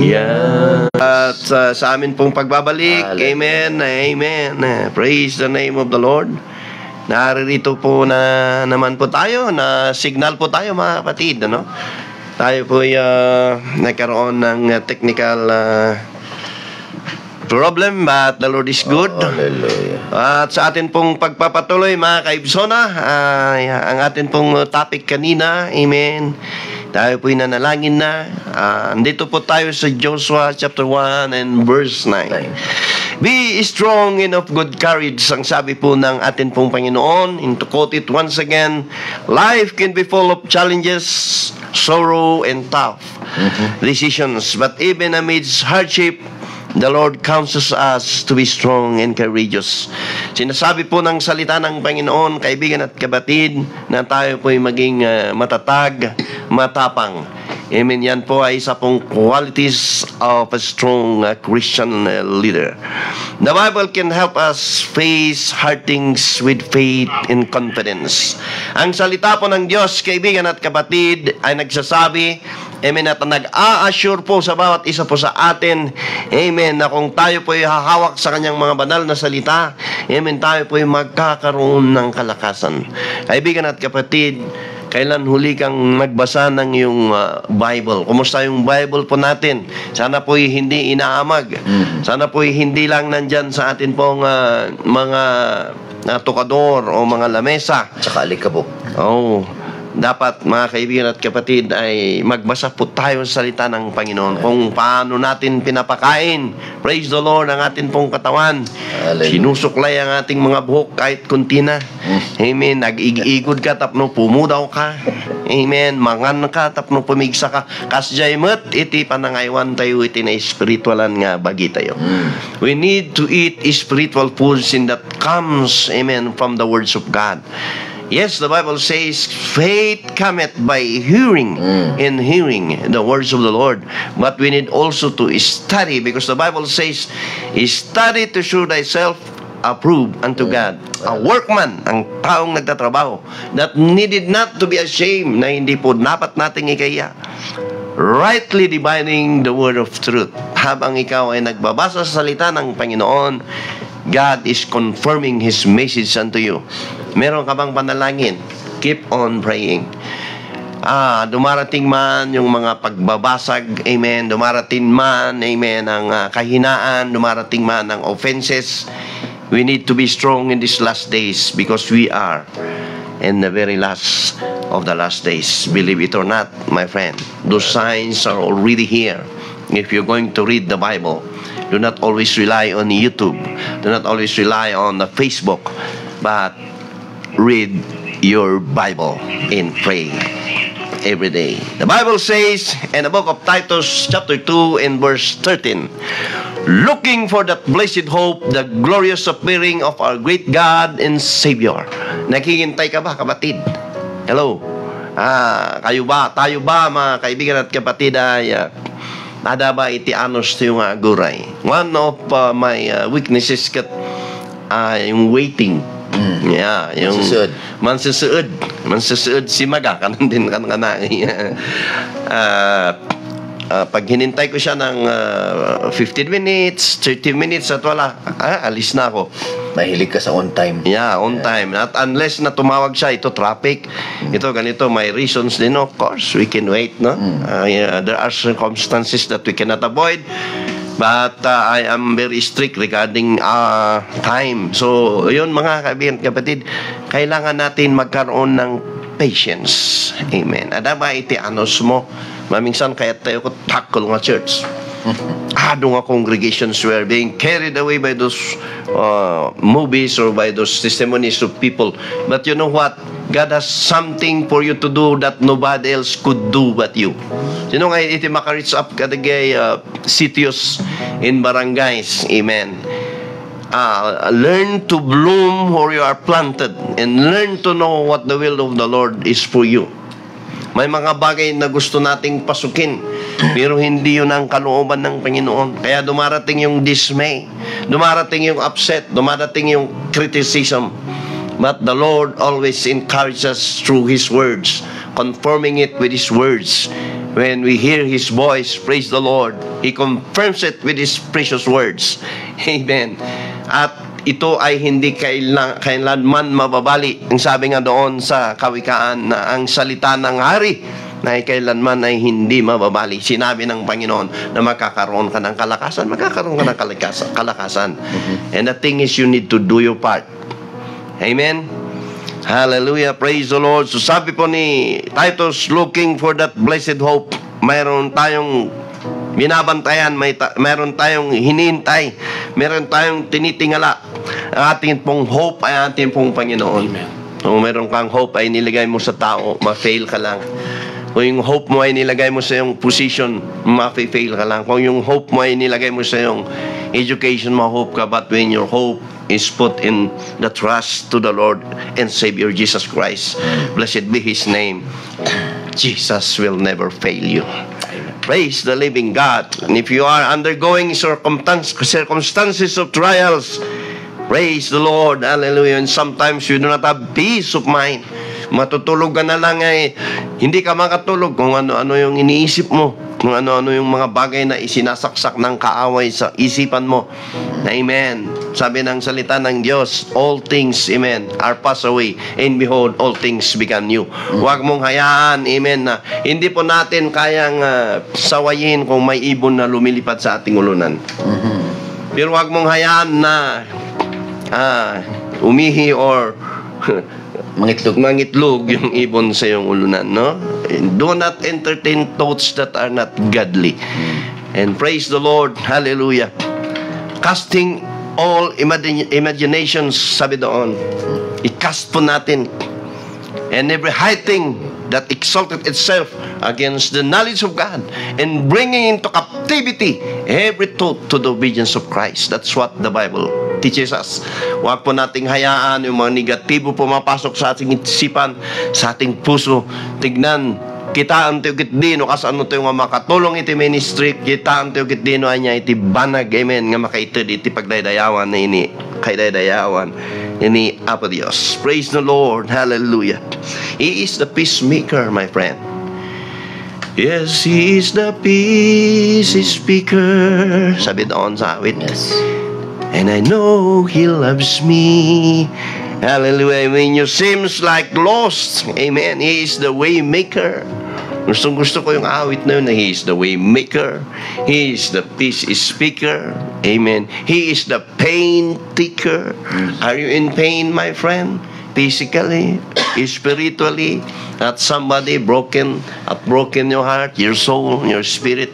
Yeah. At sa amin pong pagbabalik, amen, amen. Praise the name of the Lord. Naririto po na naman po tayo, na signal po tayo mga kapatid, ano? Tayo po nagkaroon ng technical problem, but the Lord is good. Hallelujah. At sa atin pong pagpapatuloy mga kaibsona, ang atin pong topic kanina, amen, tayo po'y nanalangin na. Andito po tayo sa Joshua chapter 1 and verse 9. Be strong and of good courage, ang sabi po ng atin pong Panginoon. And to quote it once again, life can be full of challenges, sorrow, and tough decisions. But even amidst hardship, the Lord counsels us to be strong and courageous. Sinasabi po ng salita ng Panginoon, kaibigan at kapatid, na tayo po'y maging matatag, matapang. Amen. Yan po ay isa pong qualities of a strong Christian leader. The Bible can help us face hard things with faith and confidence. Ang salita po ng Diyos, kaibigan at kapatid, ay nagsasabi, amen, at nag-a-assure po sa bawat isa po sa atin, amen, na kung tayo po ay hahawak sa kanyang mga banal na salita, amen, tayo po ay magkakaroon ng kalakasan. Kaibigan at kapatid, kailan huli kang nagbasa ng iyong Bible? Kumusta yung Bible po natin? Sana po'y hindi inaamag. Sana po'y hindi lang nandyan sa atin pong mga tukador o mga lamesa. Tsaka alikabok. Oh, dapat mga kaibigan at kapatid ay magbasa po tayo sa salita ng Panginoon kung paano natin pinapakain, praise the Lord, ang atin pong katawan. Hallelujah. Sinusuklay ang ating mga buhok kahit kunti na. Amen. Nag-igod ka tapno pumudaw ka. Amen. Mangan ka tapno pumigsa ka. Kasjay met iti panangaywan tayo iti na spiritualan nga bagi tayo. We need to eat spiritual foods in that comes, amen, from the words of God. Yes, the Bible says, faith cometh by hearing, and hearing the words of the Lord. But we need also to study, because the Bible says, study to show thyself approved unto God. A workman, ang taong nagtatrabaho, that needed not to be ashamed, na hindi po dapat nating ikaya. Rightly dividing the word of truth. Habang ikaw ay nagbabasa sa salita ng Panginoon, God is confirming His message unto you. Meron ka bang panalangin? Keep on praying. Dumarating man yung mga pagbabasag, amen. Dumarating man, amen, ang kahinaan. Dumarating man ang offenses. We need to be strong in these last days, because we are in the very last of the last days. Believe it or not, my friend, those signs are already here. If you're going to read the Bible, do not always rely on YouTube. Do not always rely on the Facebook, but read your Bible and pray every day. The Bible says in the book of Titus chapter 2 and verse 13, looking for that blessed hope, the glorious appearing of our great God and Savior. Naghihintay ka ba, kapatid? Hello? Kayo ba? Tayo ba, mga kaibigan at kapatid, ay nada ba iti anos to yung aguray? One of my weaknesses yung waiting. Yeah, yung mansusuod si Maga kanan din kana. Pag hinintay ko siya ng 15 minutes, 30 minutes at wala, alis na ako. Mahilig ka sa on time. Yeah, on time. At unless na tumawag siya, ito traffic, ito ganito, may reasons din, of course, we can wait, no? There are circumstances that we cannot avoid, but I am very strict regarding time. So, yun mga kaibigan, kapatid, kailangan natin magkaroon ng patience. Amen. Ada ba iti anos mo? Maminsan kaya tayo ko takol nga church. Nga congregations were being carried away by those movies or by those testimonies of people. But you know what? God has something for you to do that nobody else could do but you. Sino nga iti maka-reach up kadagay sitios in barangays. Amen. Learn to bloom where you are planted, and learn to know what the will of the Lord is for you. May mga bagay na gusto nating pasukin, pero hindi yun ang kalooban ng Panginoon. Kaya dumarating yung dismay, dumarating yung upset, dumarating yung criticism. But the Lord always encourages us through His words, confirming it with His words. when we hear His voice, praise the Lord, He confirms it with His precious words. Amen. At ito ay hindi kailanman mababali. Ang sabi nga doon sa Kawikaan na ang salita ng hari na kailanman ay hindi mababali. Sinabi ng Panginoon na magkakaroon ka ng kalakasan, magkakaroon ka ng kalakasan. And the thing is, you need to do your part. Amen. Hallelujah. Praise the Lord. So sabi po ni Titus, looking for that blessed hope. Mayroon tayong binabantayan, mayroon tayong hinihintay, mayroon tayong tinitingala. Ang ating pong hope ay ating pong Panginoon. Amen. Kung mayroon kang hope ay nilagay mo sa tao, ma-fail ka lang. Kung yung hope mo ay nilagay mo sa yung position, ma-fail ka lang. Kung yung hope mo ay nilagay mo sa yung education, ma-hope ka. But when your hope is put in the trust to the Lord and Savior Jesus Christ, blessed be His name, Jesus will never fail you. Praise the living God. And if you are undergoing circumstances of trials, praise the Lord. Hallelujah. And sometimes you do not have peace of mind. Matutulog ka na lang ay hindi ka makatulog kung ano-ano yung iniisip mo, kung ano-ano yung mga bagay na isinasaksak ng kaaway sa isipan mo. Amen. Sabi ng salita ng Diyos, all things, amen, are passed away, and behold, all things become new. Huwag mong hayaan, amen, na hindi po natin kayang sawayin kung may ibon na lumilipad sa ating ulunan. Pero huwag mong hayaan na umihi or mangitlog yung ibon sa iyong ulunan, no? And do not entertain thoughts that are not godly. And praise the Lord, hallelujah. Casting all imaginations, sabi doon, i-cast po natin, and every high thing that exalted itself against the knowledge of God, and bringing into captivity every thought to the obedience of Christ. That's what the Bible teaches us. Huwag po nating hayaan yung mga negatibo pumapasok sa ating isipan, sa ating puso. Tignan, kita ang tiugit dino, kas ano tayo nga makatulong iti ministry, kita ang tiugit dino anya iti banag, amen, nga makaitid iti pagdaydayawan na ini, kaydaydayawan ini Apo Dios. Praise the Lord, hallelujah. He is the peacemaker, my friend. Yes, He is the peace speaker. Sabi doon sa awit. Yes. And I know He loves me. Hallelujah. When you seems like lost, amen, He is the way maker. Gusto ko yung awit na yun na He is the way maker. He is the peace speaker. Amen. He is the pain taker. Are you in pain, my friend? Physically, spiritually, that somebody broken your heart, your soul, your spirit,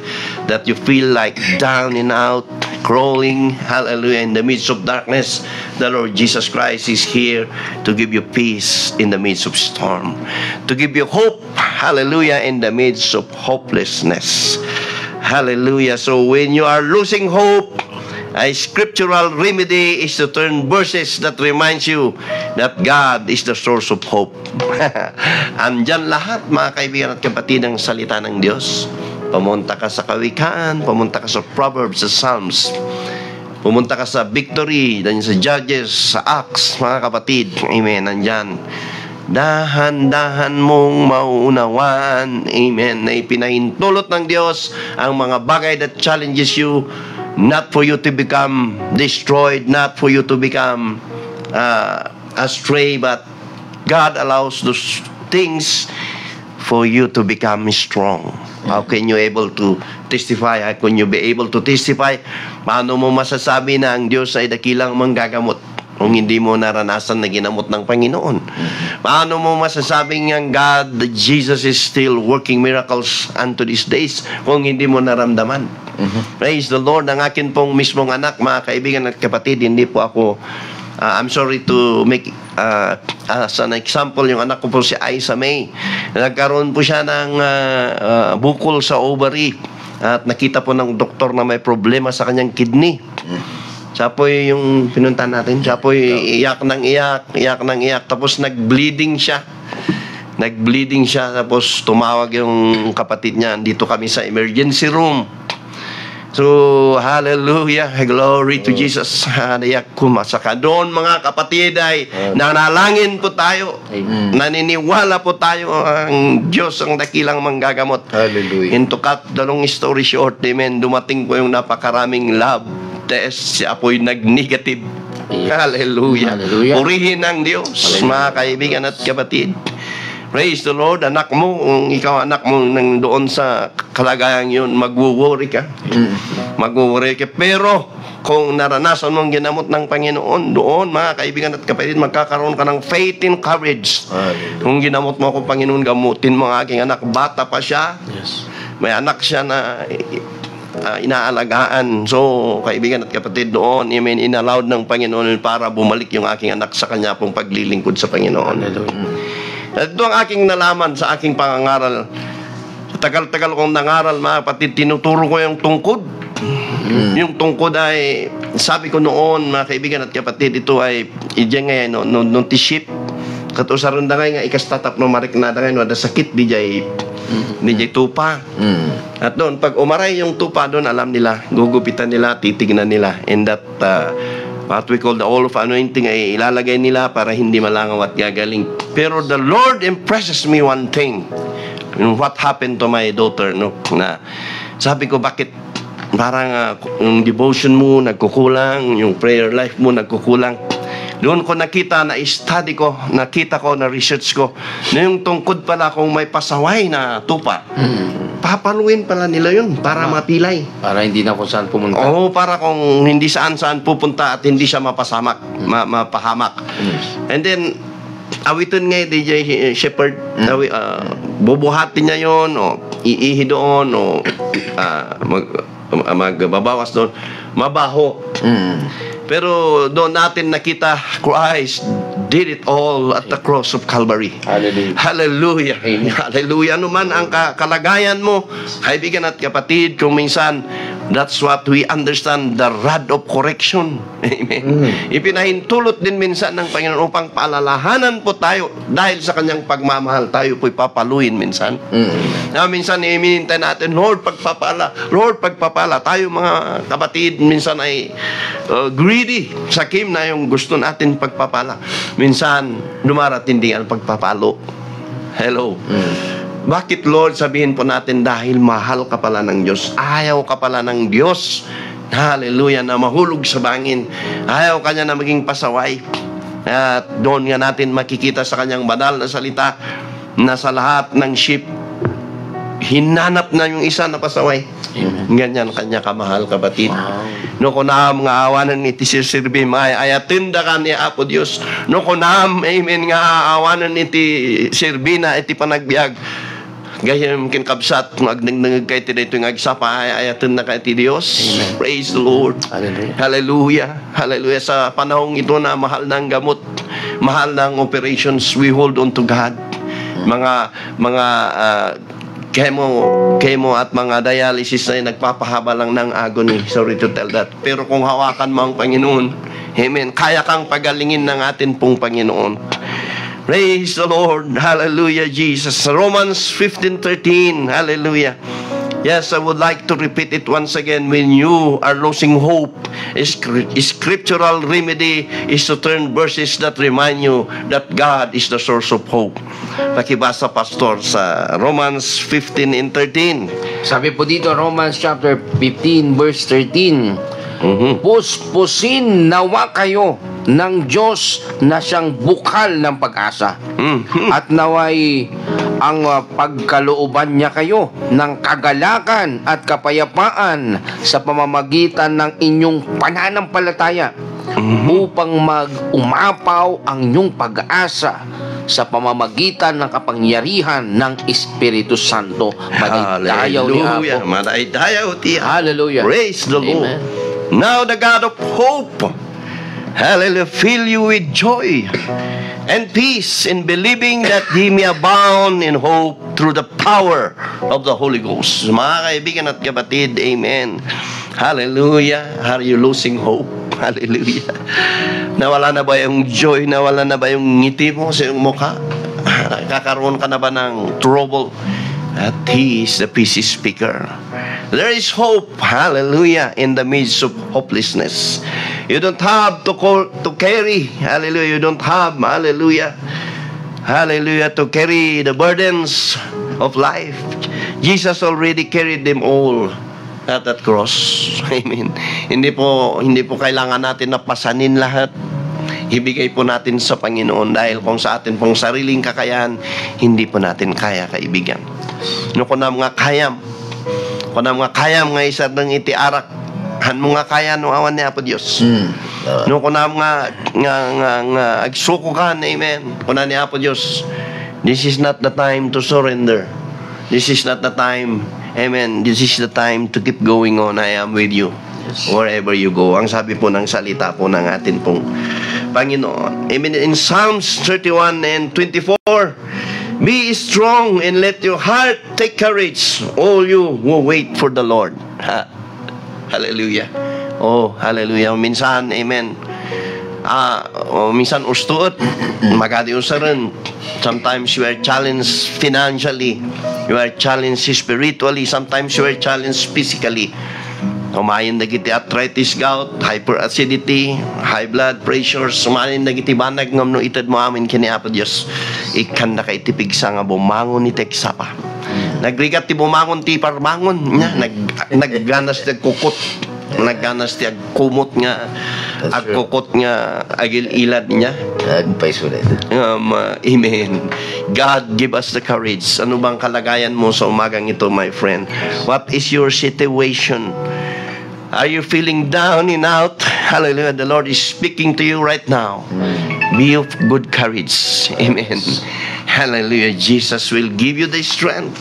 that you feel like down and out, crawling, hallelujah, in the midst of darkness. The Lord Jesus Christ is here to give you peace in the midst of storm, to give you hope, hallelujah, in the midst of hopelessness. Hallelujah. So when you are losing hope, a scriptural remedy is to turn verses that reminds you that God is the source of hope. Andyan lahat, mga kaibigan at kapatid, ng salita ng Diyos. Pumunta ka sa Kawikaan, pumunta ka sa Proverbs, sa Psalms, pumunta ka sa Victory, dan sa Judges, sa Acts, mga kapatid. Amen, andyan. Dahan-dahan mong mauunawaan, amen, na ipinahintulot ng Diyos ang mga bagay that challenges you, not for you to become destroyed, not for you to become astray, but God allows those things for you to become strong. How can you able to testify? How can you be able to testify? Paano mo masasabi na ang Diyos ay dakilang manggagamot kung hindi mo naranasan na ginamot ng Panginoon? Paano mo masasabing ang God, that Jesus is still working miracles unto these days kung hindi mo naramdaman? Praise the Lord. Ang akin pong mismong anak, mga kaibigan at kapatid, hindi po ako I'm sorry to make as an example, yung anak ko po si Isa May. Nagkaroon po siya ng bukol sa ovary at nakita po ng doktor na may problema sa kanyang kidney. Siya po yung pinunta natin. Siya po iyak ng iyak. Tapos nag-bleeding siya. Tapos tumawag yung kapatid niya. Dito kami sa emergency room. So, hallelujah, glory to Jesus. Hanayak kumasaka doon, mga kapatid, ay nanalangin po tayo. Naniniwala po tayo ang Diyos ang dakilang manggagamot. Hallelujah. And to cut the long story short, amen, dumating po yung napakaraming lab test. Siya po'y nag-negative. Hallelujah. Hallelujah. Purihin ang Diyos, mga kaibigan at kapatid. Praise the Lord. Anak mo, kung ikaw anak mo nang doon sa kalagayan yun, magwo-worry ka. Magwo-worry ka. Pero, kung naranasan mong ginamot ng Panginoon, doon, mga kaibigan at kapatid, magkakaroon ka ng faith and courage. Kung ginamot mo ako, Panginoon, gamutin mo ang aking anak. Bata pa siya. Yes. May anak siya na inaalagaan. So, kaibigan at kapatid, doon, inallowed ng Panginoon para bumalik yung aking anak sa kanya pong paglilingkod sa Panginoon. At ito ang aking nalaman sa aking pangangaral. Tagal-tagal kong nangaral, mga kapatid, tinuturo ko yung tungkod. Yung tungkod ay, sabi ko noon, mga kaibigan at kapatid, ito ay, ijeng ngayon, no tiship. Kato sa ronda nga, ikastatap no marik na ngayon, wada sakit, di jay tupa. At doon, pag umaray yung tupa doon, alam nila, gugupitan nila, titignan nila. And that, what we call the oil of anointing ay ilalagay nila para hindi malangaw at gagaling. Pero the Lord impresses me one thing. What happened to my daughter, no? Na sabi ko, bakit parang yung devotion mo nagkukulang, yung prayer life mo nagkukulang. Doon ko nakita, na-study ko, nakita ko, na-research ko, na yung tungkod pala kung may pasaway na tupa, papaluin pala nila yun para mapilay. Para hindi na kung saan pumunta. Oo, para kung hindi saan-saan pupunta at hindi siya mapasamak, mapahamak. And then, awitin nga DJ Shepherd, bubuhatin niya yun, o iihi doon, o magbabawas doon, mabaho. Pero doon natin nakita, Christ did it all at the cross of Calvary. Hallelujah. Hallelujah. Amen. Hallelujah. Ano man ang kalagayan mo, kaibigan at kapatid, kung minsan, that's what we understand, the rod of correction. Amen. Ipinahintulot din minsan ng Panginoon upang paalalahanan po tayo dahil sa kanyang pagmamahal, tayo po'y papaluin minsan. Na minsan, iminintay natin, Lord, pagpapala. Lord, pagpapala. Tayo mga kapatid, minsan ay greedy, sakim na yung gusto natin pagpapala. Minsan, dumarating din ang pagpapalo. Hello. Bakit, Lord, sabihin po natin dahil mahal ka pala ng Diyos. Ayaw ka pala ng Diyos. Hallelujah, na mahulog sa bangin. Ayaw kanya na maging pasaway. At doon nga natin makikita sa kanyang banal na salita na sa lahat ng sheep, hinanap na yung isa na pasaway. Ganyan kanya kamahal, kapatid. No kunam nga awanan ni ti sirbi may ayatinda ka ni Apo Dios. No kunam, amen, nga awanan ni ti sirbi na iti panagbiag. Gayam kinkabsat magnangngag kay ti dito nga agsapa ayatin na kay ti Dios. Praise the Lord. Hallelujah. Hallelujah. Hallelujah. Sa panahong ito na mahal ng gamot, mahal ng operations, we hold on to God. Mga chemo at mga dialysis na nagpapahaba lang ng agony. Sorry to tell that. Pero kung hawakan mo ang Panginoon, amen, kaya kang pagalingin ng atin pong Panginoon. Praise the Lord. Hallelujah, Jesus. Romans 15:13. Hallelujah. Yes, I would like to repeat it once again. When you are losing hope, scriptural remedy is to turn verses that remind you that God is the source of hope. Pakibasa, Pastor, sa Romans 15:13. Sabi po dito, Romans chapter 15, verse 13. Puspusin nawa kayo ng Diyos na siyang bukal ng pag-asa. At naway ang pagkalooban niya kayo ng kagalakan at kapayapaan sa pamamagitan ng inyong pananampalataya upang mag-umapaw ang inyong pag-asa sa pamamagitan ng kapangyarihan ng Espiritu Santo. Madaydayaw ni Apo. Madaydayaw ti Apo. Hallelujah. Praise the Lord. Amen. Now the God of hope, hallelujah, fill you with joy and peace in believing that ye may abound in hope through the power of the Holy Ghost. Mga kaibigan at kapatid, amen. Hallelujah. Are you losing hope? Hallelujah. Nawala na ba yung joy? Nawala na ba yung ngiti mo sa iyong mukha? Kakaroon ka na ba ng trouble? At He is the peace speaker. There is hope, hallelujah, in the midst of hopelessness. You don't have to carry, hallelujah, you don't have, hallelujah, to carry the burdens of life. Jesus already carried them all at that cross. Amen. Hindi po kailangan natin na pasanin lahat. Ibigay po natin sa Panginoon dahil kung sa atin pong sariling kakayahan, hindi po natin kaya, kaibigan. No ko na mga kayam nga isa ng itiarak, han mo nga kaya no awan niya po Diyos. No ko na nga agsuko ka, amen. Kuna niya po Diyos, this is not the time to surrender. This is not the time, amen. This is the time to keep going on. I am with you wherever you go. Ang sabi po ng salita po ng atin pong Panginoon. Amen. In Psalms 31 and 24, be strong and let your heart take courage, all you who wait for the Lord. Hallelujah. Oh, hallelujah. Minsan, amen. Minsan ustuot, magadi usaran. Sometimes you are challenged financially. You are challenged spiritually. Sometimes you are challenged physically. Kumain na giti arthritis, gout, hyperacidity, high blood pressure, sumanin na giti banag ngam no itad mo amin kini Apo Dios. Ikan na kay tipig sa nga bumangon ni teksa pa. Nagrigat ti bumangon ti parmangon nya, nagganas ti kukot. Nagganas ti agkumot nga agkukot nga agil ilad niya. Agpay sulit. Amen. God give us the courage. Ano bang kalagayan mo sa umagang ito, my friend? What is your situation? Are you feeling down and out? Hallelujah. The Lord is speaking to you right now. Be of good courage. Amen. Hallelujah. Jesus will give you the strength.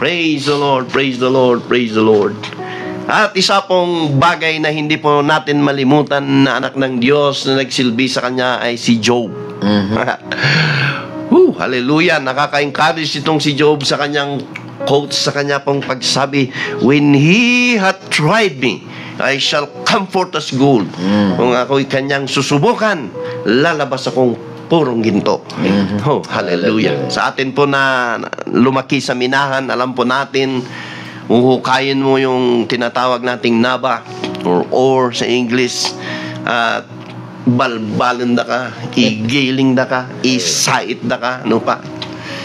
Praise the Lord. Praise the Lord. Praise the Lord. At isa pong bagay na hindi po natin malimutan na anak ng Diyos na nagsilbi sa Kanya ay si Job. Hallelujah. Nakaka-encourage itong si Job sa kanyang quotes, sa kanya pong pagsabi, when he hath tried me, I shall comfort as gold. Kung ako'y kanyang susubukan, lalabas akong purong ginto. Oh, hallelujah. Sa atin po na lumaki sa minahan, alam po natin, uhukayin mo yung tinatawag nating naba or sa English, balbalan da ka, igiling da ka, isait da ka, ano pa?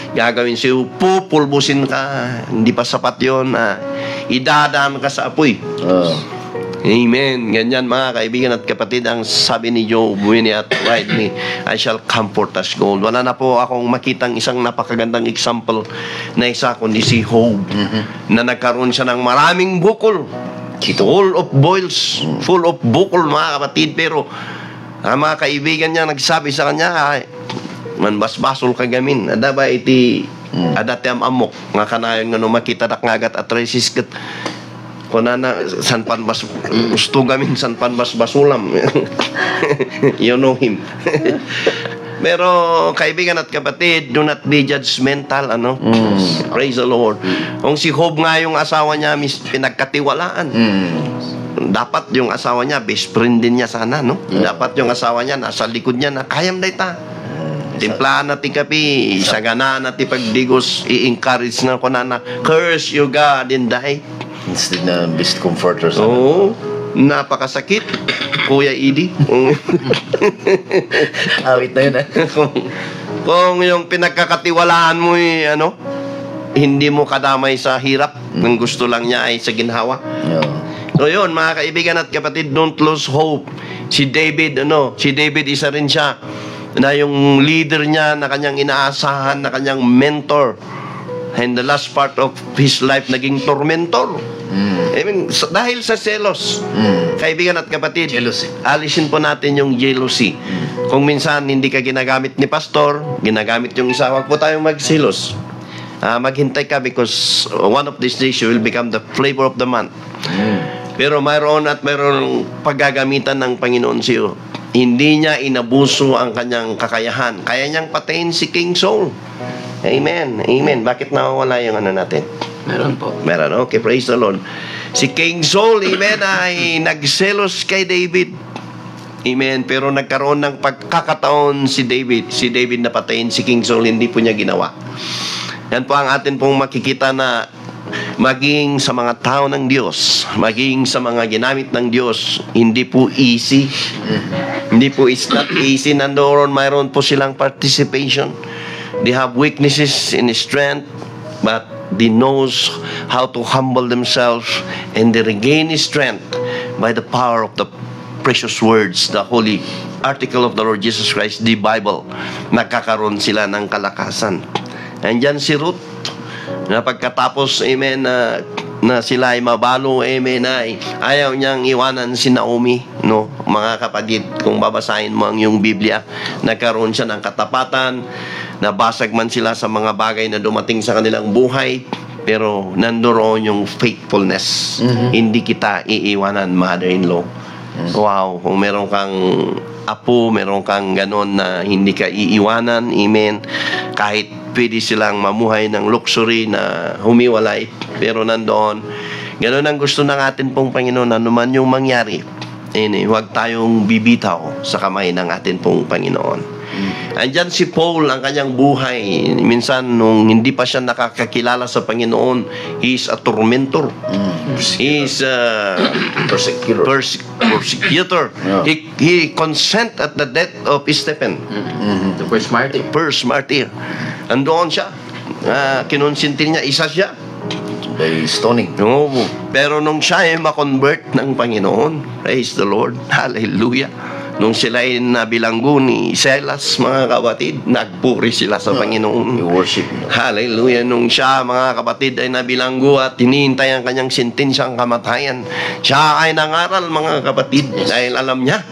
Gagawin siyo, pupulbusin ka, hindi pa sapat yun, idadaan ka sa apoy. Amen. Ganyan mga kaibigan at kapatid, ang sabi ni Job, when he hath tried me, I shall comfort as gold. Wala na po akong makitang isang napakagandang example na isa kundi si Job, na nagkaroon siya ng maraming bukol, full of boils, full of bukol mga kapatid, pero ang mga kaibigan niya nagsabi sa kanya, manbasbasol ka gamin, adaba iti adati amok nga kanayon nga no makita dak ngagat at resis ket kunana san panbas gusto gamin san panbasbasulam. You know him. Pero kaibigan at kapatid, do not be judgmental, ano? Praise the Lord. Kung si Job nga yung asawa niya pinagkatiwalaan, dapat yung asawa niya best friend din niya sana, no? Dapat yung asawa niya nasa likod niya na kayam dayta. Timplahan na ti kapi, sagana na ti pagdigos, i-encourage na ko na curse you God and die. Instead na best comforter sana. Oo, napakasakit, Kuya Idi. Awit na yun, Kung yung pinagkakatiwalaan mo ano, hindi mo kadamay sa hirap, ang gusto lang niya ay sa ginhawa. So yun, mga kaibigan at kapatid, don't lose hope. Si David, isa rin siya na yung leader niya na kanyang inaasahan, na kanyang mentor. And the last part of his life, naging tormentor. I mean, dahil sa selos. Kaibigan at kapatid, jealousy. Alisin po natin yung jealousy. Kung minsan hindi ka ginagamit ni pastor, ginagamit yung isa, wag po tayong magselos. Maghintay ka because one of these days you will become the flavor of the month. Pero mayroon paggagamitan ng Panginoon siyo. Hindi niya inabuso ang kanyang kakayahan. Kaya niyang patayin si King Saul. Amen. Amen. Bakit nawawala yung ano natin? Meron po. Meron. Okay, praise the Lord. Si King Saul, amen, ay nagselos kay David. Amen. Pero nagkaroon ng pagkakataon si David na patayin si King Saul, hindi po niya ginawa. Yan po ang atin pong makikita na maging sa mga tao ng Diyos, maging sa mga ginamit ng Diyos, hindi po easy. Hindi po, it's not easy. Nandoon, mayroon po silang participation. They have weaknesses in strength, but they knows how to humble themselves, and they regain strength by the power of the precious words, the holy article of the Lord Jesus Christ, the Bible. Nagkakaroon sila ng kalakasan. Andyan si Ruth, na pagkatapos, amen, na sila ay mabalo, amen, ay ayaw niyang iwanan si Naomi, no? Mga kapatid, kung babasahin mo ang iyong Biblia, nagkaroon siya ng katapatan, nabasag man sila sa mga bagay na dumating sa kanilang buhay, pero nandoon yung faithfulness. Hindi kita iiwanan, mother-in-law. Wow, kung meron kang apo, meron kang ganon na hindi ka iiwanan, amen, kahit pwede silang mamuhay ng luxury na humiwalay, pero nandoon, ganon ang gusto ng atin pong Panginoon, ano man yung mangyari, huwag tayong bibitaw sa kamay ng atin pong Panginoon. Andyan si Paul, ang kanyang buhay. Minsan, nung hindi pa siya nakakakilala sa Panginoon, he is a tormentor. He is a persecutor. Yeah. He consent at the death of Stephen. The first martyr. First martyr. Andoon siya. Kinonsinti niya, isa siya. By stoning. No, pero nung siya ay makonvert ng Panginoon, praise the Lord, hallelujah. Nung sila ay nabilanggo ni Silas, mga kapatid, nagpuri sila sa Panginoon. You worship. Hallelujah. Nung siya, mga kapatid, ay nabilanggo at hinihintay ang kanyang sentensyang kamatayan, siya ay nangaral, mga kapatid, dahil alam niya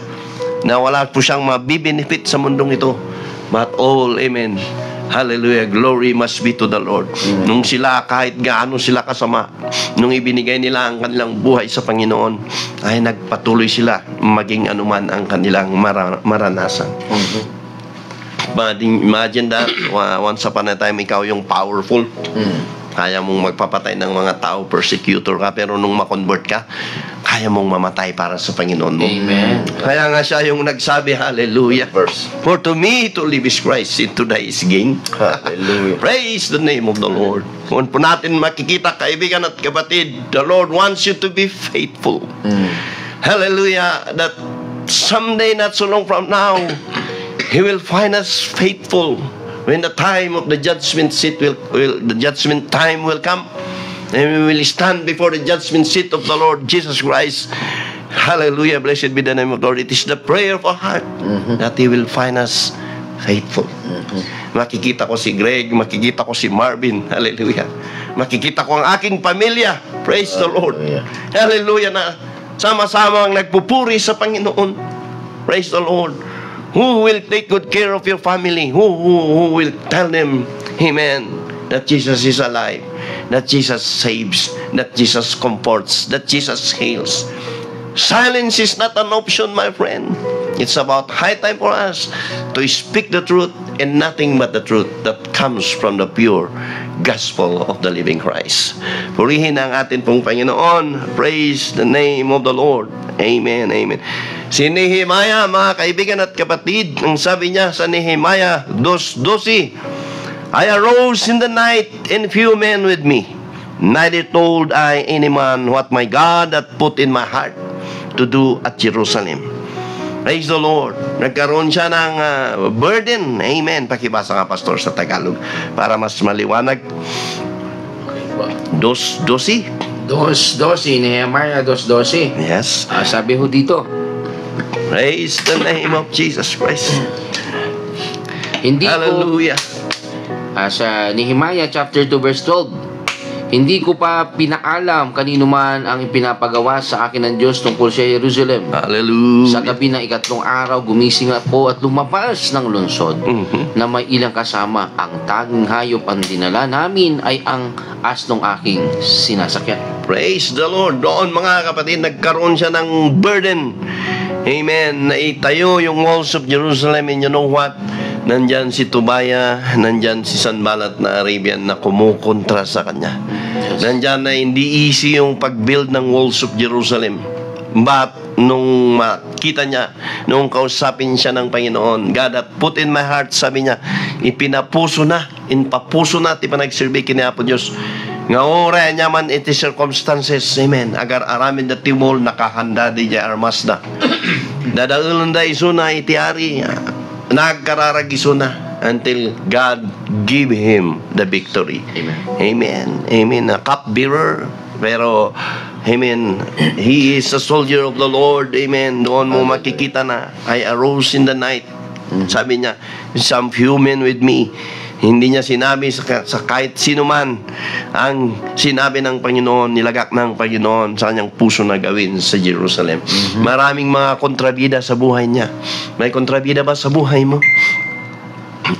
na wala po siyang mabibenefit sa mundong ito. But all, amen, hallelujah, glory must be to the Lord. Nung sila, kahit gaano sila kasama, nung ibinigay nila ang kanilang buhay sa Panginoon, ay nagpatuloy sila maging anuman ang kanilang maranasan. But imagine that, once upon a time, ikaw yung powerful. Kaya mong magpapatay ng mga tao, persecutor ka, pero nung makonvert ka, kaya mong mamatay para sa Panginoon mo. Amen. Kaya nga siya yung nagsabi, hallelujah. Verse. For to me to live is Christ, and to die is gain. Hallelujah. Praise the name of the Lord. Kung po natin makikita, kaibigan at kapatid, the Lord wants you to be faithful. Hallelujah. That someday, not so long from now, He will find us faithful. When the time of the judgment seat the judgment time will come, and we will stand before the judgment seat of the Lord Jesus Christ. Hallelujah, blessed be the name of the Lord. It is the prayer of our heart that He will find us faithful. Makikita ko si Greg, makikita ko si Marvin. Hallelujah. Makikita ko ang aking pamilya. Praise the Lord. Hallelujah, na sama-sama ang nagpupuri sa Panginoon. Praise the Lord. Who will take good care of your family? Who will tell them, amen, that Jesus is alive, that Jesus saves, that Jesus comforts, that Jesus heals. Silence is not an option, my friend. It's about high time for us to speak the truth and nothing but the truth that comes from the pure gospel of the living Christ. Purihin ang atin pong Panginoon. Praise the name of the Lord. Amen, amen. Si Nehemiah, mga kaibigan at kapatid, ang sabi niya sa Nehemiah 2:12, I arose in the night and few men with me. Neither told I any man what my God had put in my heart to do at Jerusalem. Praise the Lord. Nagkaroon siya ng burden. Amen. Pakibasa nga, Pastor, sa Tagalog para mas maliwanag. 2:12. Nehemiah 2:12. Yes. Sabi ho dito, Praise the name of Jesus Christ. hindi ko, Hallelujah. sa Nehemiah chapter 2 verse 12, hindi ko pa pinaalam kanino man ang ipinapagawa sa akin ng Diyos tungkol sa Jerusalem. Sa Hallelujah. gabi ng 3 araw, gumising ako at lumabas ng lungsod na may ilang kasama. Ang tanging hayop ang dinala namin ay ang asnong aking sinasakyan. Praise the Lord. Doon, mga kapatid, nagkaroon siya ng burden. Amen. Naitayo yung walls of Jerusalem, and you know what? Nandyan si Tobiah, nandyan si Sanballat na Arabian na kumukontra sa kanya. Nandyan na hindi easy yung pag-build ng walls of Jerusalem. But nung makita niya, nung kausapin siya ng Panginoon, God had put in my heart, sabi niya, ipapuso na, ti panagserbi kini Apo Diyos, Nga ora niya man iti circumstances, amen. Agar aramin da timol nakahanda di ja armas da. Dadaulan da isuna iti ari, nagkararag isuna until God give him the victory. Amen. Amen. Amen. A cupbearer, pero amen, he is a soldier of the Lord. Amen. Doon mo makikita na, I arose in the night. Sabi niya, some few men with me. Hindi niya sinabi sa kahit sino man ang sinabi ng Panginoon, nilagak ng Panginoon sa kanyang puso na gawin sa Jerusalem. Maraming mga kontrabida sa buhay niya. May kontrabida ba sa buhay mo?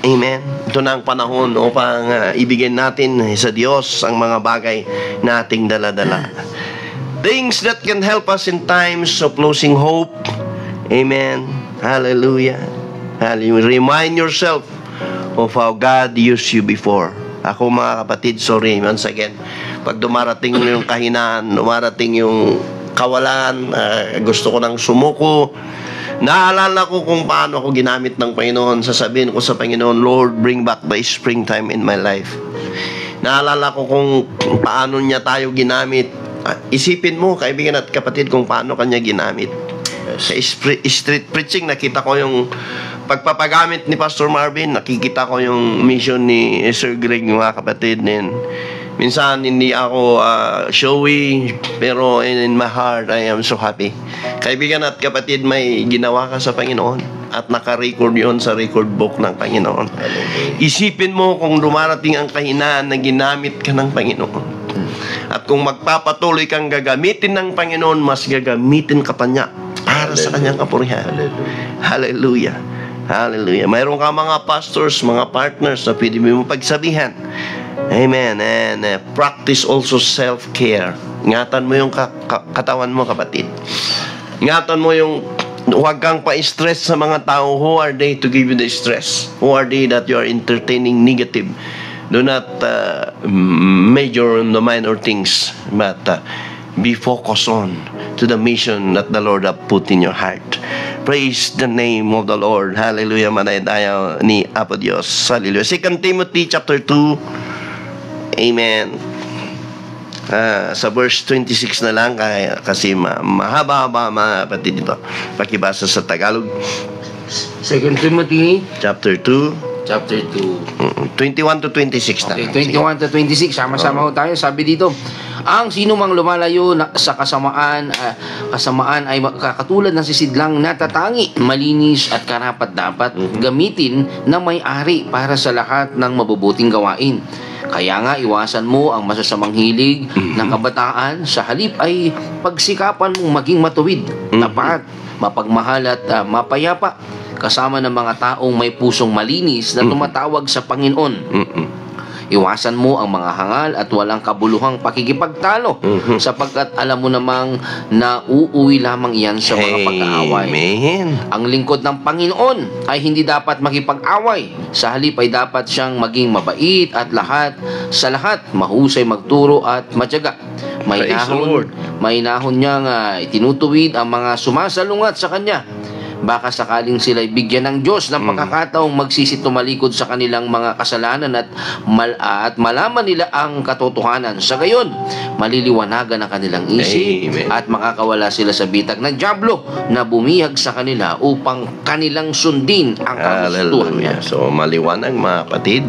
Amen. Ito na ang panahon upang ibigay natin sa Diyos ang mga bagay na ating dala-dala. Things that can help us in times of losing hope. Amen. Hallelujah. Hallelujah. Remind yourself of how God used you before. Ako mga kapatid, sorry once again. Pag dumarating yung kahinaan, dumarating yung kawalan, gusto ko nang sumuko, naalala ko kung paano ako ginamit ng Panginoon. Sasabihin ko sa Panginoon, Lord, bring back the springtime in my life. Naalala ko kung paano niya tayo ginamit. Isipin mo, kaibigan at kapatid, kung paano kanya ginamit. Sa street preaching, nakita ko yung pagpapagamit ni Pastor Marvin, nakikita ko yung mission ni Sir Greg, mga kapatid. Minsan hindi ako showy, pero in my heart I am so happy. Kaibigan at kapatid, may ginawa ka sa Panginoon at naka-record yon sa record book ng Panginoon. Isipin mo kung dumarating ang kahinaan na ginamit ka ng Panginoon. At kung magpapatuloy kang gagamitin ng Panginoon, mas gagamitin ka pa niya para sa kanyang kapurihan. Hallelujah. Hallelujah. Mayroon ka mga pastors, mga partners na pwede mo pagsabihan. Amen. And practice also self-care. Ingatan mo yung katawan mo, kapatid. Ingatan mo yung huwag kang pa-stress sa mga tao. Who are they to give you the stress? Who are they that you are entertaining negative? Do not major on the minor things, but be focused on to the mission that the Lord have put in your heart. Praise the name of the Lord. Hallelujah. Manay tayo ni Apo Diyos. Hallelujah. 2 Timothy chapter 2. Amen. Sa verse 26 na lang kasi mahaba-haba mga kapatid dito. Pakibasa sa Tagalog. 2 Timothy Chapter 2. chapter 2. 21 to 26 na. Okay, 21 to 26, sama-sama ho tayo. Sabi dito, ang sino mang lumalayo sa kasamaan ay kakatulad ng sisidlang natatangi, malinis at karapat-dapat gamitin ng may-ari para sa lahat ng mabubuting gawain. Kaya nga, iwasan mo ang masasamang hilig ng kabataan, sa halip ay pagsikapan mong maging matuwid, tapat, mapagmahal at mapayapa, kasama ng mga taong may pusong malinis na tumatawag sa Panginoon. Iwasan mo ang mga hangal at walang kabuluhang pakikipagtalo, sapagkat alam mo namang na uuwi lamang iyan sa mga pag-aaway. Amen. Ang lingkod ng Panginoon ay hindi dapat makipag-away. Sa halip ay dapat siyang maging mabait at sa lahat mahusay magturo at matyaga. May nahon niyang itinutuwid ang mga sumasalungat sa kanya. Baka sakaling sila'y bigyan ng Diyos ng pagkakataong magsisitumalikod sa kanilang mga kasalanan at malaman nila ang katotohanan. Sa gayon, maliliwanagan ang kanilang isip. Amen. At makakawala sila sa bitag ng dyablo na bumihag sa kanila upang kanilang sundin ang kagustuhan niya. So maliwanag mga kapatid,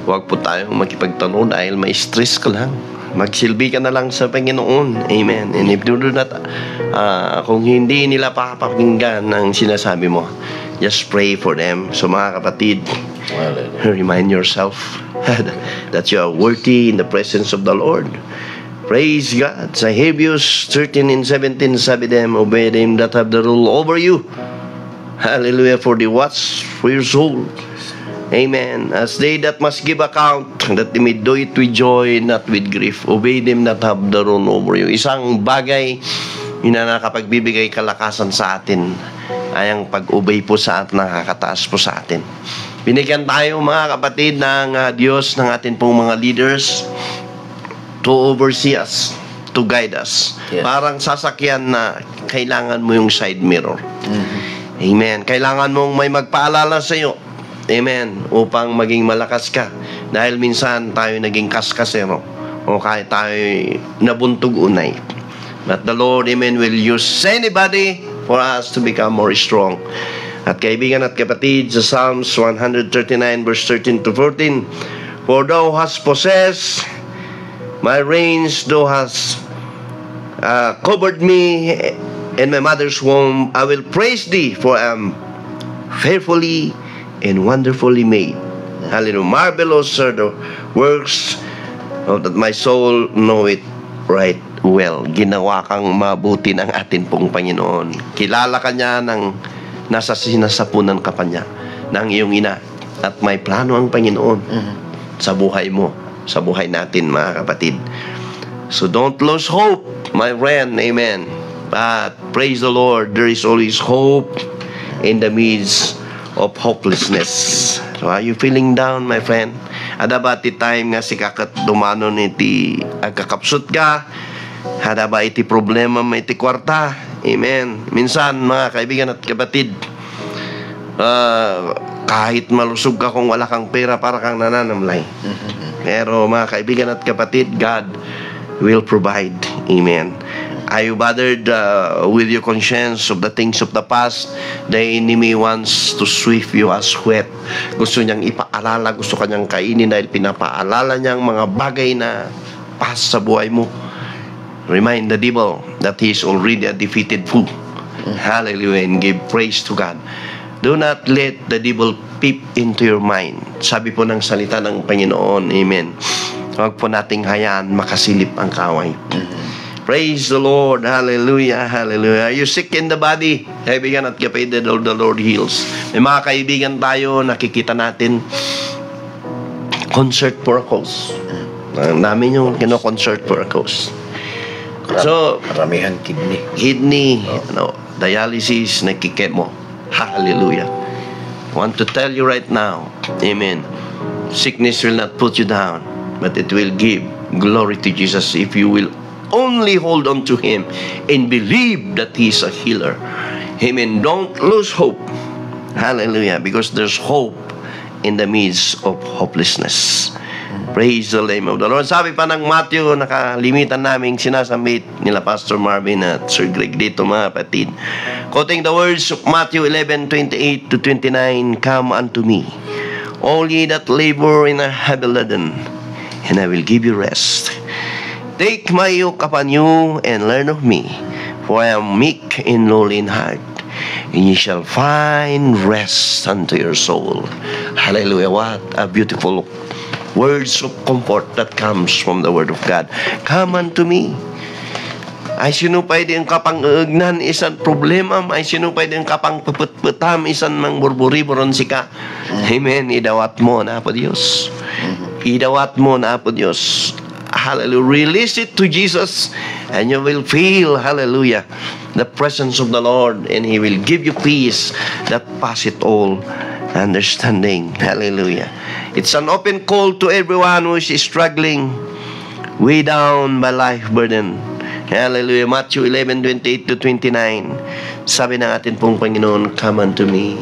huwag po tayong makipagtanong dahil may stress ka lang. Magsilbi ka na lang sa Panginoon. Amen. And if you do not, kung hindi nila papakinggan ang sinasabi mo, just pray for them. So mga kapatid, remind yourself that you are worthy in the presence of the Lord. Praise God. Sa Hebrews 13 and 17, sabi them, obey them that have the rule over you. Hallelujah. For the watch for your soul. Amen. As they that must give account, that they may do it with joy, not with grief. Obey them that have the rule over you. Isang bagay na nakapagbibigay kalakasan sa atin ay ang pag-obey po sa atin, nakakataas po sa atin. Binigyan tayo mga kapatid ng Diyos, ng atin pong mga leaders to oversee us, to guide us. Yes. Parang sasakyan na kailangan mo yung side mirror. Amen. Kailangan mong may magpaalala sa iyo. Amen. Upang maging malakas ka. Dahil minsan tayo naging kaskasero. o kahit tayo nabuntog unay. But the Lord, amen, will use anybody for us to become more strong. At kaibigan at kapatid, sa Psalms 139 verse 13 to 14, for thou hast possessed my reins, thou hast covered me in my mother's womb. I will praise thee, for I am fearfully and wonderfully made. Hallelujah. Marvelous are the works of that my soul know it right well. Ginawa kang mabuti ng atin pong Panginoon. Kilala ka niya ng nasa sinasapunan ka pa niya ng iyong ina. At may plano ang Panginoon sa buhay mo, sa buhay natin, mga kapatid. So don't lose hope, my friend. Amen. But praise the Lord, there is always hope in the midst of hopelessness. So are you feeling down, my friend? Ada ba ti time nga si kakat dumanon iti agkakapsut ka? Ada ba iti problema may iti kwarta? Amen. Minsan, mga kaibigan at kapatid, kahit malusog ka kung wala kang pera, para kang nananamlay. Pero mga kaibigan at kapatid, God will provide. Amen. Are you bothered with your conscience of the things of the past? The enemy wants to sweep you as wet. Gusto niyang ipaalala, gusto kanyang kainin dahil pinapaalala niyang mga bagay na past sa buhay mo. Remind the devil that he is already a defeated foe. Hallelujah, and give praise to God. Do not let the devil peep into your mind. Sabi po ng salita ng Panginoon, amen. Huwag po nating hayaan makasilip ang kaway. Praise the Lord. Hallelujah. Hallelujah. Are you sick in the body? Kaibigan at kapatid, the Lord heals. May mga kaibigan tayo, nakikita natin, concert for a cause. Namin yung concert for a cause. So, Karamihan kidney, dialysis, nakikemo. Hallelujah. I want to tell you right now, amen, sickness will not put you down, but it will give glory to Jesus if you will only hold on to Him and believe that He is a healer. Amen. Don't lose hope. Hallelujah. Because there's hope in the midst of hopelessness. Praise the name of the Lord. Sabi pa ng Matthew, nakalimitan naming sinasambit nila Pastor Marvin at Sir Greg dito, mga kapatid. Quoting the words of Matthew 11:28 to 29, come unto me, all ye that labor and are heavy laden, and I will give you rest. Take my yoke upon you and learn of me, for I am meek and lowly in heart, and ye shall find rest unto your soul. Hallelujah. What a beautiful words of comfort that comes from the Word of God. Come unto me. Ay sinupay din kapang-ugnan isan problema, ay sinupay din kapang puput-putam isan mang burburiboron sika. Amen. Idawat mo na po Diyos. Idawat mo na po Diyos. Hallelujah. Release it to Jesus and you will feel, hallelujah, the presence of the Lord, and He will give you peace that passeth all understanding. Hallelujah. It's an open call to everyone who is struggling, weighed down by life burden. Hallelujah. Matthew 11:28 to 29. Sabi ng atin pong Panginoon, come unto me.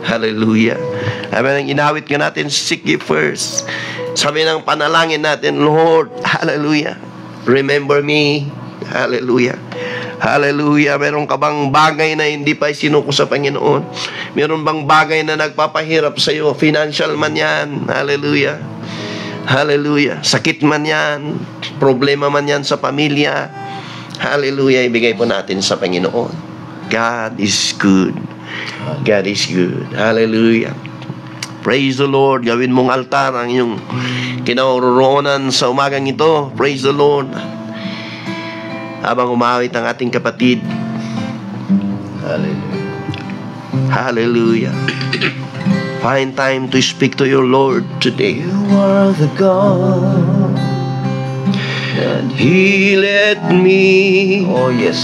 Hallelujah. Sabi ng inawit ka natin, seek ye first. Sabi ng panalangin natin, Lord, hallelujah, remember me. Hallelujah. Hallelujah. Meron ka bang bagay na hindi pa isinuko sa Panginoon? Meron bang bagay na nagpapahirap sa iyo? Financial man yan. Hallelujah. Hallelujah. Sakit man yan. Problema man yan sa pamilya. Hallelujah. Ibigay po natin sa Panginoon. God is good. God is good. Hallelujah. Praise the Lord. Gawin mong altar ang iyong kinaroroonan sa umagang ito. Praise the Lord. Habang umawit ang ating kapatid. Hallelujah. Hallelujah. Find time to speak to your Lord today. You are the God that He led me. oh yes,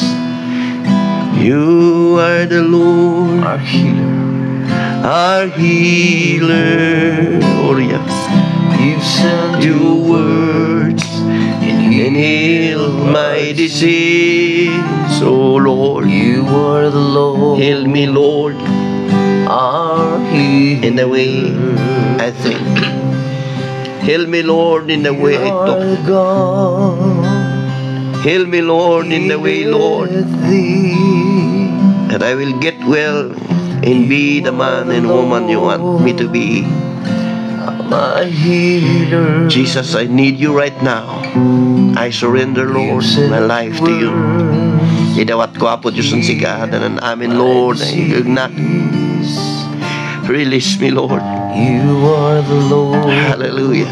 You are the Lord, our healer. our healer. Oh yes. You've sent Your your words and and healed my disease. Oh Lord, You are the Lord, heal me, Lord, our healer. in the way I think. Heal me, Lord, in the way I You are talk. the God. Heal me, Lord, in the way, Lord, Thee. that I will get well and be the man and woman you want me to be. My healer. Jesus, I need you right now. I surrender, Lord, my life to you. Idawat ko apo Diyos ang sigadanan amin, Lord, ay ignak. Release me, Lord. You are the Lord. Hallelujah.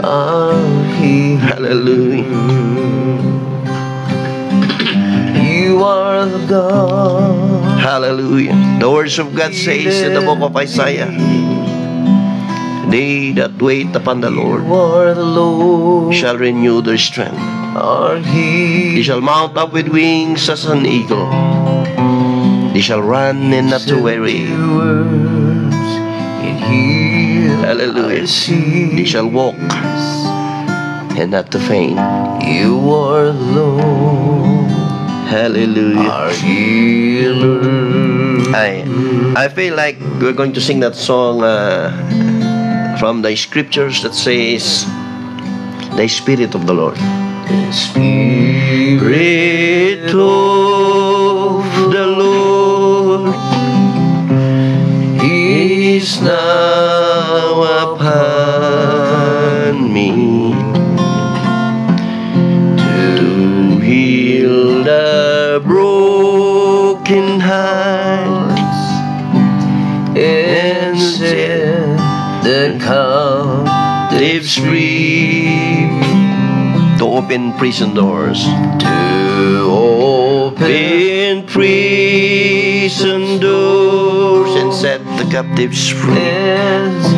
Our healer. Hallelujah. You are the God. Hallelujah. The words of God says in the book of Isaiah, they that wait upon the Lord You are the Lord. shall renew their strength. Our They healer. shall mount up with wings as an eagle. They shall run and not to weary. Words in here. Hallelujah. I see. They shall walk and not to faint. You are the Lord. Hallelujah. Our healer. I feel like we're going to sing that song from the scriptures that says, the Spirit of the Lord. Spirit of the Lord is now upon me to heal the broken hearts And set the captives free. to open prison doors. To open In prison doors and set the captives free. and set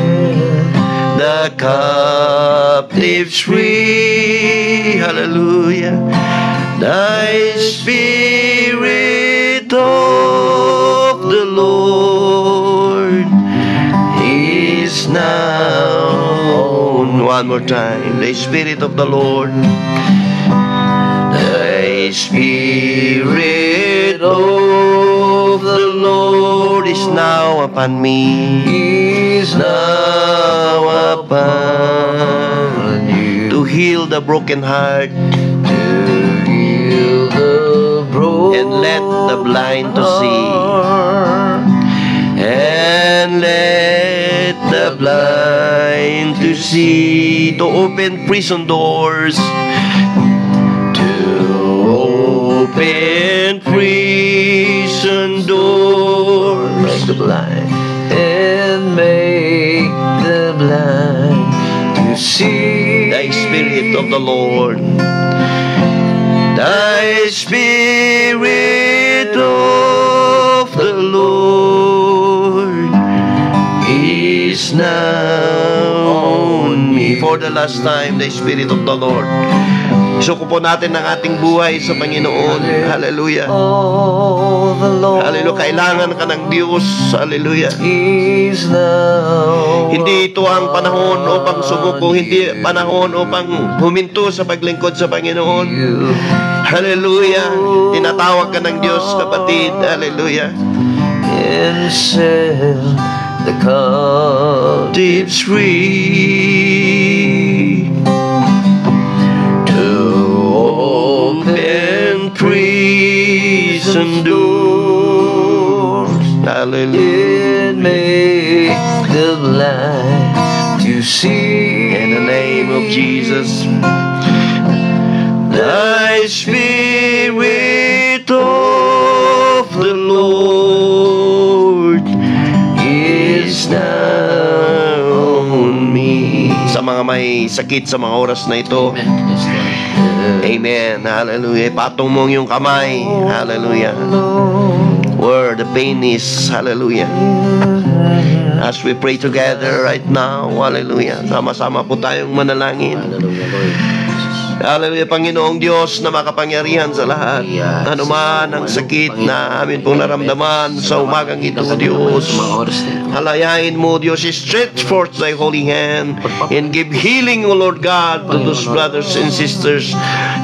The captives free. Hallelujah. Thy Spirit of the Lord is now. One more time. The Spirit of the Lord. The Spirit of the Lord is now upon me. is Now upon you. to heal the broken heart To heal the broken and let the blind to see. heart. And let the blind to see. To open prison doors. To open prison doors. Make the blind and make the blind to see. Thy Spirit of the Lord. Thy Spirit of the Lord is now on me. For the last time, the Spirit of the Lord. Isuko po natin ang ating buhay sa Panginoon. Hallelujah. Oh, the Lord Hallelujah. Kailangan ka ng Diyos. Hallelujah. is now. Hindi ito ang panahon upang sumuko, hindi panahon upang huminto sa paglingkod sa Panginoon. You Hallelujah. Tinatawag ka ng Diyos, kapatid. Hallelujah. and set the captives Captives free. To open prison doors. Hallelujah. and make the blind to see. In the name of Jesus. Thy Spirit of the Lord is now on me. Sa mga may sakit sa mga oras na ito, amen. Hallelujah. Patong mo yung kamay. Hallelujah. Where the pain is. Hallelujah. As we pray together right now. Hallelujah. Sama-sama po tayong manalangin. Hallelujah, Lord. Hallelujah, Panginoong Diyos na makapangyarihan sa lahat. Ano man ang sakit na amin pong naramdaman sa umagang ito, Diyos. Halayain mo, Diyos, stretch forth thy holy hand and give healing, O Lord God, to those brothers and sisters.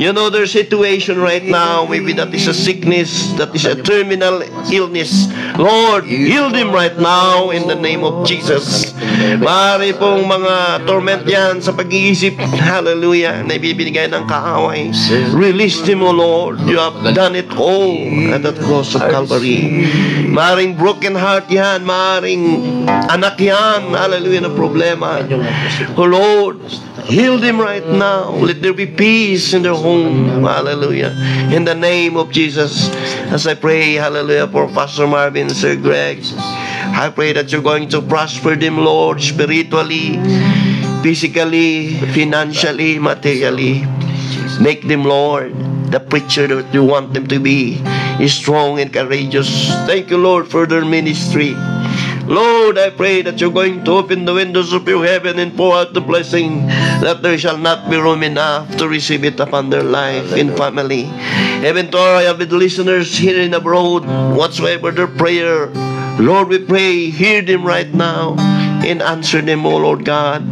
You know their situation right now. Maybe that is a sickness, that is a terminal illness. Lord, heal them right now in the name of Jesus. Maaari pong mga torment yan sa pag-iisip, hallelujah, na ibibigay ng kaaway. Release them, O Lord. You have done it all at the cross of Calvary. Maaring broken heart yan, maaring anak yan, hallelujah, na problema. O Lord, heal them right now. Let there be peace in their home, hallelujah. In the name of Jesus, as I pray, hallelujah, for Pastor Marvin, Sir Greg, I pray that you're going to prosper them, Lord, spiritually, physically, financially, materially. Make them, Lord, the preacher that you want them to be, strong and courageous. Thank you, Lord, for their ministry. Lord, I pray that you're going to open the windows of your heaven and pour out the blessing, that there shall not be room enough to receive it upon their life and family. Even to our avid listeners here and abroad, whatsoever their prayer, Lord, we pray, hear them right now and answer them, O Lord God.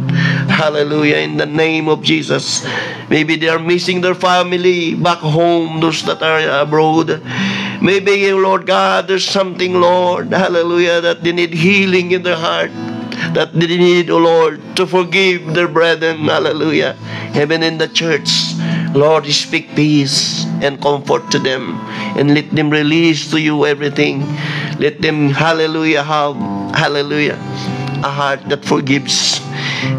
Hallelujah, in the name of Jesus. Maybe they are missing their family back home, those that are abroad. Maybe, Lord God, there's something, Lord, hallelujah, that they need healing in their heart, that they need, O Lord, to forgive their brethren, hallelujah. Even in the church, Lord, speak peace and comfort to them, and let them release to you everything. Let them, hallelujah, have, hallelujah, a heart that forgives.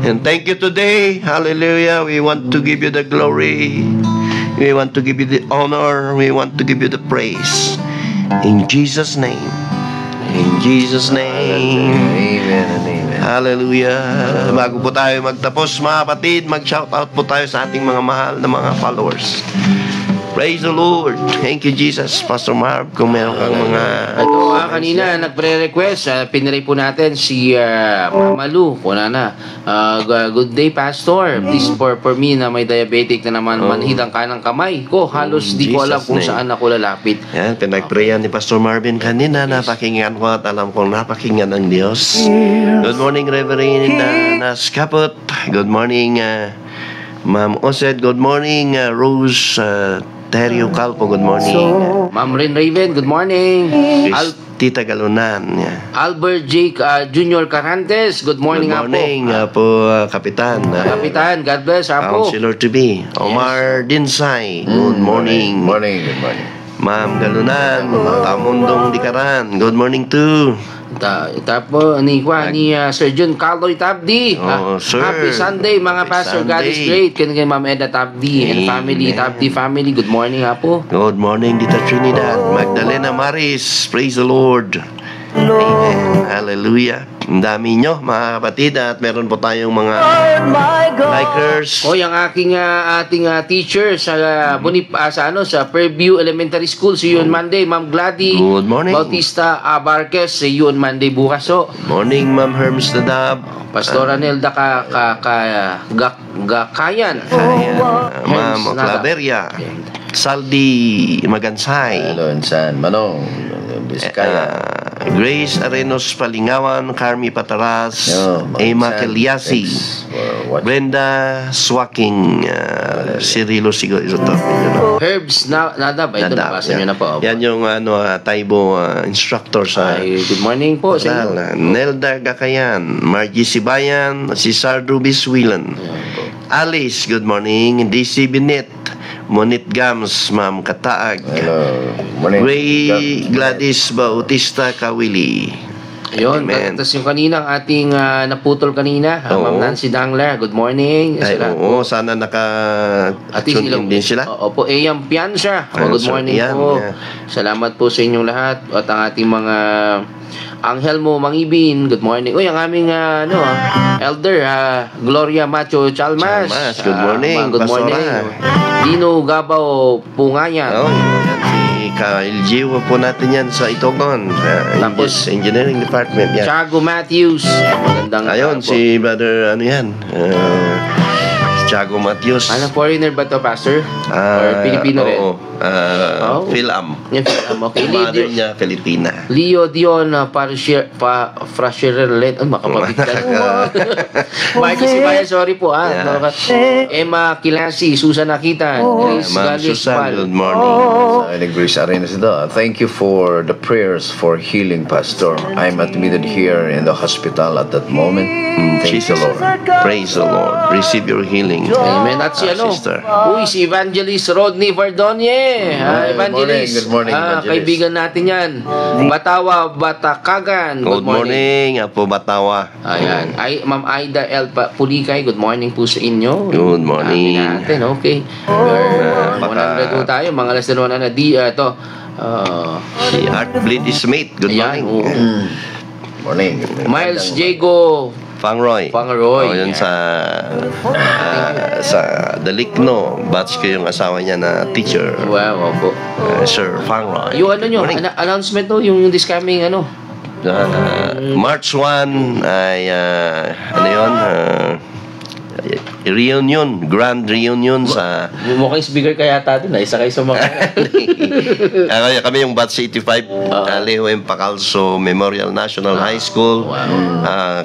And thank you today, hallelujah. We want to give you the glory. We want to give you the honor. We want to give you the praise. In Jesus' name. In Jesus' name. Amen and amen. Hallelujah. Bago po tayo magtapos, mga kapatid, mag-shoutout po tayo sa ating mga mahal na mga followers. Praise the Lord. Thank you, Jesus. Pastor Marv, kung meron kang mga... Ito, kanina nagpre-request, piniray po natin si Mama Lu, good day, Pastor. Please for me na may diabetic na naman, manhid ang kanang kamay ko. Halos di ko alam kung saan ako lalapit. Yan, pinagprayan ni Pastor Marvin kanina. Napakinggan ko at alam kong napakinggan ng Diyos. Good morning, Reverend Naskapot. Good morning, Ma'am Osed. Good morning, Rose Terio Calpo. Good morning. Ma'am Ren Raven, good morning. Tita Galunan. Yeah. Albert J. Junior Carantes, good morning, Good morning, Kapitan. Kapitan, God bless, Apo. Counselor to be. Omar Dinsay. Good morning. Morning, good morning. Ma'am Galunan. Tamundong Dikaran. Good morning too. Tapos ni Sir John Caloy Tabdi. Sir. Happy Sunday mga Happy pastor. God is Sunday. great. Kaya Ma'am Eda Tabdi and family. Amen. Tabdi family. Good morning, Apo. Good morning, Dita Trinidad. Magdalena Maris. Praise the Lord. Amen. Hallelujah. Ang dami nyo, mga kapatid. At meron po tayong mga likers. O yung ating teacher sa sa Fairview Elementary School si Yun Monday, Ma'am Gladys Good morning. Bautista Abarques si Yun Monday bukas. Morning, Ma'am Herms Dadab. Pastora Nelda Gakayan. Ma'am Claveria. Saldi Magansay. Hello, San Manong. Biskaya. Grace Arenos Palingawan, Carmi Pataras, Emma Kelyasi, Brenda Swaking, Cirilo siguro ito. Herbs Nadab. Ito nabasa nyo na po. Yan yung Taibo instructor sa good morning po sa inyo. Nelda Gakayan, Margie Sibayan, si Sardo Biswilan, Alice, good morning, DC Binet, Monit Gams, Ma'am Kataag, Hello. Morning. Ray Gladys Bautista Kawili. Ayun, Amen. tapos yung kanina, ating naputol kanina, Oo. Ma'am Nancy Dangler, good morning. Ay, Sila- oo, sana naka-tune in din sila. Opo, Eyang Piansa. Ayun, Good sir, morning yan, po. yeah. Salamat po sa inyong lahat at ang ating mga Angelmo Mangibin. Good morning. Uy, ang aming elder Gloria Macho Chalmas. Chalmas, good morning, Good morning. Pastora. Dino Gabaw Pungayan. Oh, yan si LGU po natin yan sa Itogon. Tapos, Engineering Department yan. Tiago Matthews. Magandang Ayun, po. si brother, ano yan? Tiago Matius. Ano, foreigner ba to, Pastor? Or Pilipino rin? Oo. Oh. Philam. Yung okay. Mother niya, Filipina. Leo Dion Frasherlet. Ay, makapabit ka. Margie Sibaya, sorry po. Emma Kilasi, Susan Akitan, Grace Ma'am Gales Susan, Pal. good morning. Sa Grace Arenas ito. Thank you for the prayers for healing, Pastor. I'm admitted here in the hospital at that moment. Thank you, Lord. Praise the Lord. Receive your healing. Amen. At si Sister. Uy, si Evangelist Rodney Verdonye. Evangelist. Good morning, Evangelist. Kaibigan natin yan. Batawa, Batakagan. Good morning, Apo Batawa. Ayan. Ma'am Aida L. Pulikay, good morning po sa inyo. Good morning. Natin, okay. Baka- 100 po tayo, mga alas 2 na Si Art Bleed Smith. Good ayan, morning. oo. Morning. Miles Diego Pangroy. Pangroy. Yun sa Dalikno. Batch ko yung asawa niya na teacher. Wow, opo. Sir Pangroy. Yung ano nyo, Morning. announcement to, yung this coming March 1 ay ano yun? Reunion, grand reunion sa mukhang speaker kaya tayo na isa kayo sa mga kami yung batch 85 Leo M. Pacalso Memorial National High School.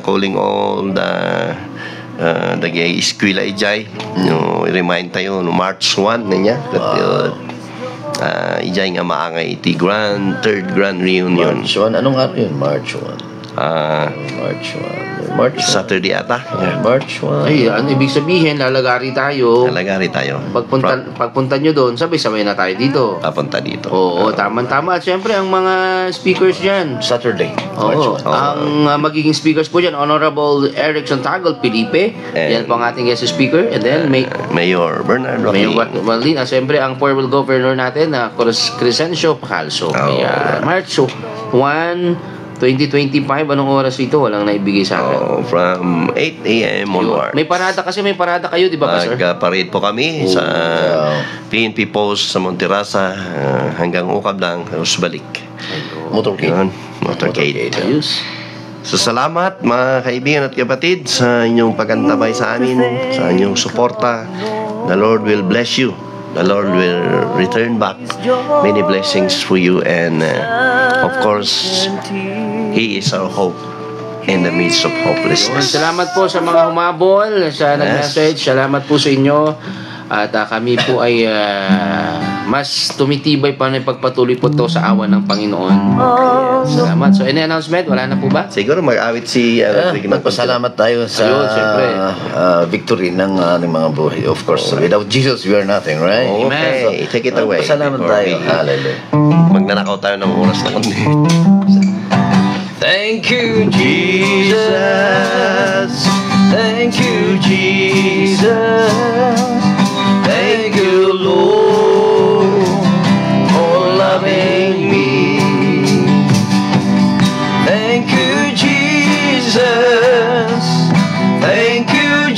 Calling all the eskwela ijay no remind tayo no March 1 niya ijay nga maangay iti third grand reunion. March 1. Anong araw yun? March 1. March 1. March 1. Saturday ata. March 1. ay, ano ibig sabihin, lalagari tayo. Lalagari tayo. Pagpunta nyo doon, sabay-sabay na tayo dito. Papunta dito. Oo, tama-tama. At syempre, ang mga speakers dyan. Saturday. March Oo, 1. ang magiging speakers po dyan, Honorable Eric Santagal, Felipe. Yan po ang ating guest speaker. And then, Mayor Bernard Mayor Roque. Waldin. Siyempre, ang former governor natin, Crescencio Pacalso. Ayan. March 1, 2025, anong oras ito? Walang naibigay sa akin. From 8 a.m. onward. May parada kayo, di ba, Pastor? Nag-parade po kami sa PNP Post sa Monterrasa hanggang ukab lang, tapos balik. Motorcade. Yun, motorcade. Ayos. So salamat mga kaibigan at kapatid sa inyong pagkantabay sa amin, sa inyong suporta. The Lord will bless you. The Lord will return back many blessings for you, and of course He is our hope in the midst of hopelessness. Salamat po sa mga humabol, sa nag-message. Salamat po sa inyo. At kami po ay mas tumitibay pa na pagpatuloy po to sa awan ng Panginoon. Salamat. So, any announcement? Wala na po ba? Siguro mag-awit si Magpasalamat tayo sa Ayun, siyempre. victory ng ating mga buhay. Of course, without Jesus, we are nothing, right? Okay, take it away. Magpasalamat before tayo. we- Hallelujah. Magnanakaw tayo ng oras na kundi. Thank you, Jesus. Thank you, Jesus. Thank you, Lord, for loving me. Thank you, Jesus. Thank you,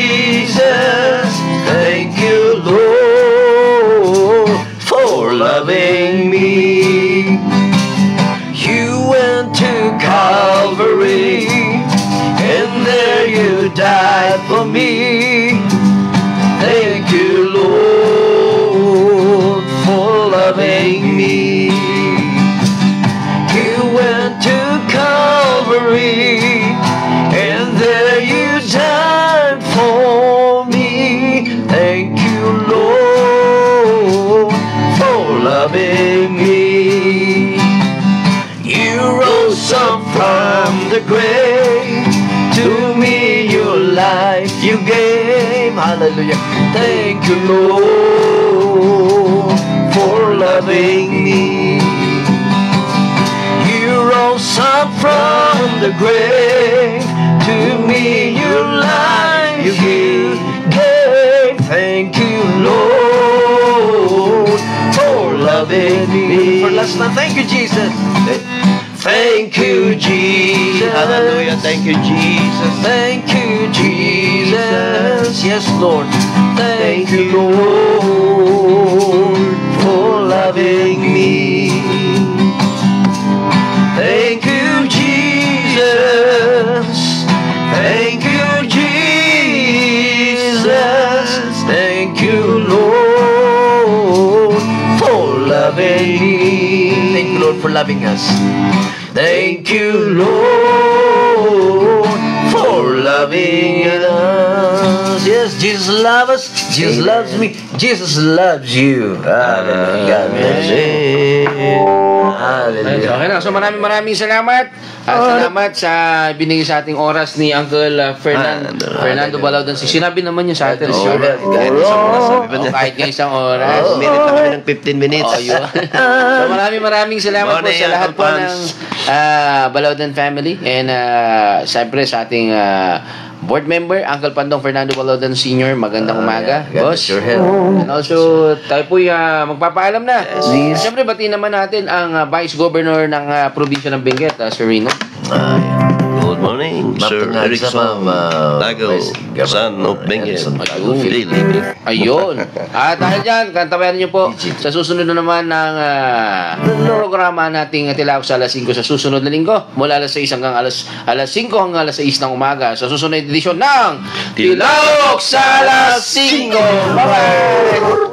Jesus. Thank you, Lord, for loving me. You went to Calvary, and there you died for me. Thank you, Lord, for loving me. You went to Calvary, and there you died for me. Thank you, Lord, for loving me. You rose up from the grave. To me your life you gave. Hallelujah. Thank you, Lord, for loving me. You rose up from the grave. To me your life you gave. Thank you, Lord, for loving me. For last time, thank you, Jesus. Thank you, Jesus. Hallelujah. Thank you, Jesus. Thank you, Jesus. Yes, Lord. Thank you, Lord, for loving me. Thank you, Jesus. Thank you, Jesus. loving me. Thank you, Lord, for loving us. Thank you, Lord, for loving us. Yes, Jesus loves us. Jesus loves me. Jesus loves you. Hallelujah. God bless you. Hallelujah. Okay na. So maraming salamat. At salamat sa binigay sa ating oras ni Uncle Fernando Balaudan. Sinabi naman niya sa atin. Kahit isang oras, sabi pa niya. Kahit nga isang oras. Minute na kami ng 15 minutes. Oh, yun. So maraming salamat po sa lahat po ng Balaudan family. And siyempre sa ating board member, Uncle Pandong Fernando Balaudan Sr. Magandang umaga, God boss. bless your health. And also, tayo po magpapaalam na. Siyempre, batiin naman natin ang Vice Governor ng probinsya ng Benguet, Sir Rino. Good morning, Sir Erickson Tago, son of Benguet. Ayun. At dahil dyan, kantabayan niyo po sa susunod na naman ng programa nating Tilawak sa alas 5 sa susunod na linggo. Mula alas 6 hanggang alas 5 hanggang alas 6 ng umaga sa susunod na edisyon ng Tilawak sa alas 5. Bye-bye!